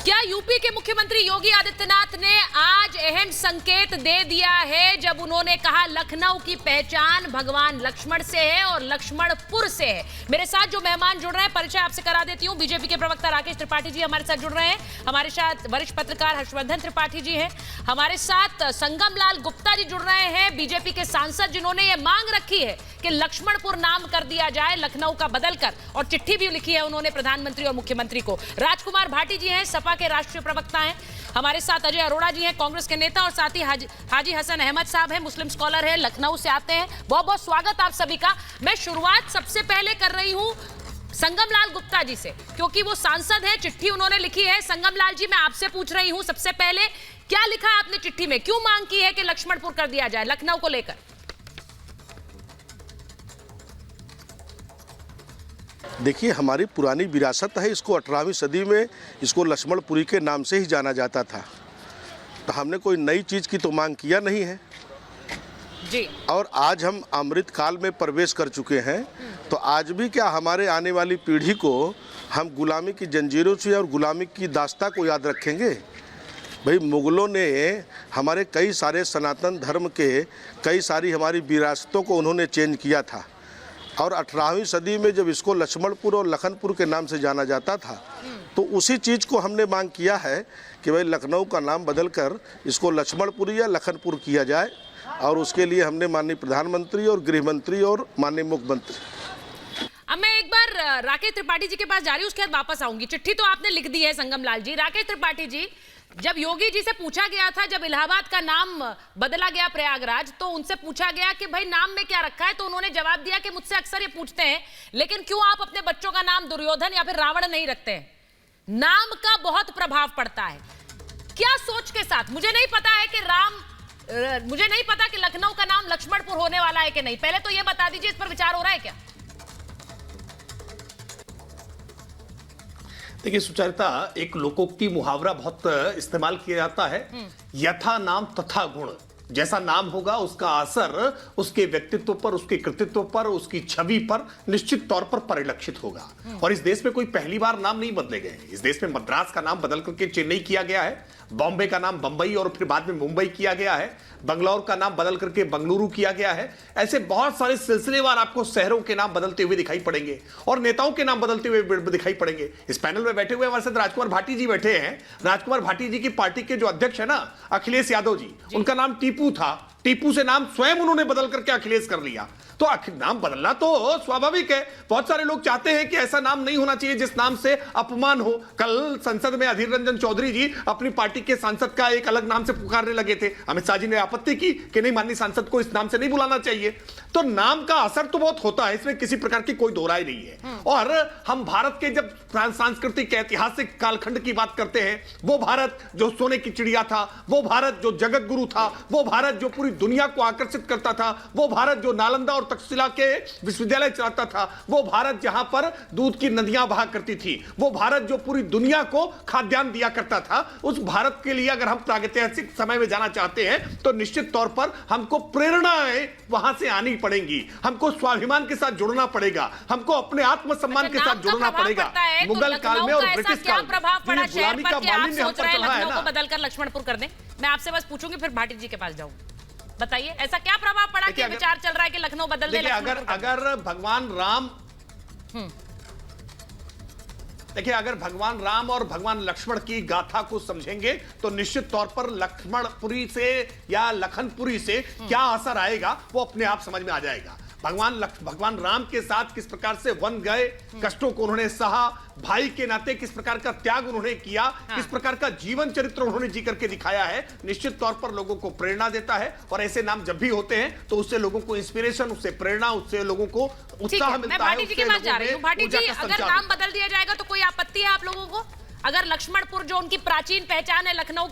क्या यूपी के मुख्यमंत्री योगी आदित्यनाथ ने आज अहम संकेत दे दिया है जब उन्होंने कहा लखनऊ की पहचान भगवान लक्ष्मण से है और लक्ष्मणपुर से है। मेरे साथ जो मेहमान जुड़ रहे हैं परिचय आपसे करा देती हूं। बीजेपी के प्रवक्ता राकेश त्रिपाठी जी हमारे साथ जुड़ रहे हैं। हमारे साथ वरिष्ठ पत्रकार हर्षवर्धन त्रिपाठी जी हैं। हमारे साथ संगम लाल गुप्ता जी जुड़ रहे हैं, बीजेपी के सांसद जिन्होंने ये मांग रखी है कि लक्ष्मणपुर नाम कर दिया जाए लखनऊ का बदलकर, और चिट्ठी भी लिखी है उन्होंने प्रधानमंत्री और मुख्यमंत्री को। राजकुमार भाटी जी हैं, सपा के राष्ट्रीय प्रवक्ता हैं। हमारे साथ अजय अरोड़ा जी हैं, कांग्रेस के नेता, और साथ ही हाजी हसन अहमद साहब हैं, मुस्लिम स्कॉलर हैं, लखनऊ से आते हैं। बहुत बहुत स्वागत आप सभी का। मैं शुरुआत सबसे पहले कर रही हूं संगम लाल गुप्ता जी से, क्योंकि वो सांसद हैं, चिट्ठी उन्होंने लिखी है। संगम लाल जी, मैं आपसे पूछ रही हूं सबसे पहले, क्या लिखा आपने चिट्ठी में, क्यों मांग की है कि लक्ष्मणपुर कर दिया जाए लखनऊ को लेकर? देखिए, हमारी पुरानी विरासत है, इसको 18वीं सदी में इसको लक्ष्मणपुरी के नाम से ही जाना जाता था। तो हमने कोई नई चीज़ की तो मांग किया नहीं है जी। और आज हम अमृत काल में प्रवेश कर चुके हैं, तो आज भी क्या हमारे आने वाली पीढ़ी को हम गुलामी की जंजीरों से और गुलामी की दास्ता को याद रखेंगे? भाई, मुग़लों ने हमारे कई सारे सनातन धर्म के कई सारी हमारी विरासतों को उन्होंने चेंज किया था, और 18वीं सदी में जब इसको लक्ष्मणपुर और लखनपुर के नाम से जाना जाता था, तो उसी चीज़ को हमने मांग किया है कि भाई लखनऊ का नाम बदलकर इसको लक्ष्मणपुर या लखनपुर किया जाए, और उसके लिए हमने माननीय प्रधानमंत्री और गृह मंत्री और माननीय मुख्यमंत्री। अब मैं एक बार राकेश त्रिपाठी जी के पास जा रही हूँ, उसके बाद वापस आऊंगी। चिट्ठी तो आपने लिख दी है संगम लाल जी। राकेश त्रिपाठी जी, जब योगी जी से पूछा गया था, जब इलाहाबाद का नाम बदला गया प्रयागराज, तो उनसे पूछा गया कि भाई नाम में क्या रखा है, तो उन्होंने जवाब दिया कि मुझसे अक्सर ये पूछते हैं, लेकिन क्यों आप अपने बच्चों का नाम दुर्योधन या फिर रावण नहीं रखते हैं? नाम का बहुत प्रभाव पड़ता है। क्या सोच के साथ? मुझे नहीं पता है कि मुझे नहीं पता कि लखनऊ का नाम लक्ष्मणपुर होने वाला है कि नहीं। पहले तो ये बता दीजिए, इस पर विचार हो रहा है क्या? देखिए सुचरिता, एक लोकोक्ति मुहावरा बहुत इस्तेमाल किया जाता है, यथा नाम तथा गुण। जैसा नाम होगा उसका असर उसके व्यक्तित्व पर, उसके कृतित्व पर, उसकी छवि पर निश्चित तौर पर परिलक्षित होगा। और इस देश में कोई पहली बार नाम नहीं बदले गए। इस देश में मद्रास का नाम बदल करके चेन्नई किया गया है, बॉम्बे का नाम बंबई और फिर बाद में मुंबई किया गया है, बंगलौर का नाम बदल करके बंगलुरु किया गया है। ऐसे बहुत सारे सिलसिलेवार आपको शहरों के नाम बदलते हुए दिखाई पड़ेंगे और नेताओं के नाम बदलते हुए दिखाई पड़ेंगे। इस पैनल में बैठे हुए हमारे साथ राजकुमार भाटी जी बैठे हैं। राजकुमार भाटी जी की पार्टी के जो अध्यक्ष है ना, अखिलेश यादव जी, उनका नाम टीपू था। टीपू से नाम स्वयं उन्होंने बदल करके अखिलेश कर लिया। तो नाम बदलना तो स्वाभाविक है। बहुत सारे लोग चाहते हैं कि ऐसा नाम नहीं होना चाहिए जिस नाम से अपमान हो। कल संसद में अधीर रंजन चौधरी जी अपनी पार्टी के सांसद का एक अलग नाम से पुकारने लगे थे। अमित शाह जी ने आपत्ति की कि नहीं, माननीय सांसद को इस नाम से नहीं बुलाना चाहिए। तो नाम का असर तो बहुत होता है, इसमें किसी प्रकार की कोई दो राय नहीं है। और हम भारत के जब सांस्कृतिक ऐतिहासिक कालखंड की बात करते हैं, वो भारत जो सोने की चिड़िया था, वो भारत जो जगत गुरु था, वो भारत जो पूरी दुनिया को आकर्षित करता था, वो भारत जो नालंदा और तक्षशिला के विश्वविद्यालय चलाता था, वो भारत जहां पर दूध की नदियां बहा करती थी, वो भारत जो पूरी दुनिया को खाद्यान्न दिया करता था, उस भारत के लिए अगर हम प्रागैतिहासिक समय में जाना चाहते हैं तो निश्चित तौर पर हमको प्रेरणाएं वहां से आनी पड़ेंगी। हमको स्वाभिमान के साथ जुड़ना पड़ेगा, हमको अपने आत्मसम्मान के साथ जुड़ना पड़ेगा। मुगल काल में और ब्रिटिश काल में प्रभाव पड़ा शहर पर कि आप सोच रहे हैं लखनऊ को ना, बदलकर लक्ष्मणपुर कर दें। मैं आपसे बस पूछूंगी, फिर भाटी जी के पास जाऊंगी। बताइए, ऐसा क्या प्रभाव पड़ा कि विचार चल रहा है कि लखनऊ बदल दे? अगर भगवान राम देखिए, अगर भगवान राम और भगवान लक्ष्मण की गाथा को समझेंगे तो निश्चित तौर पर लक्ष्मणपुरी से या लखनपुरी से क्या असर आएगा वो अपने आप समझ में आ जाएगा। भगवान राम के साथ किस प्रकार से वन गए, कष्टों को उन्होंने सहा, भाई के नाते किस प्रकार का त्याग उन्होंने किया, किस प्रकार का जीवन चरित्र उन्होंने जी करके दिखाया है, निश्चित तौर पर लोगों को प्रेरणा देता है। और ऐसे नाम जब भी होते हैं तो उससे लोगों को इंस्पिरेशन, उससे प्रेरणा, उससे लोगों को उत्साह मिलता है। मैं भाटी जी के पास जा रही हूं। भाटी जी, अगर नाम बदल दिया जाएगा तो कोई आपत्ति है आप लोगों को? अगर लक्ष्मणपुर जो उनकी प्राचीन पहचान है लखनऊ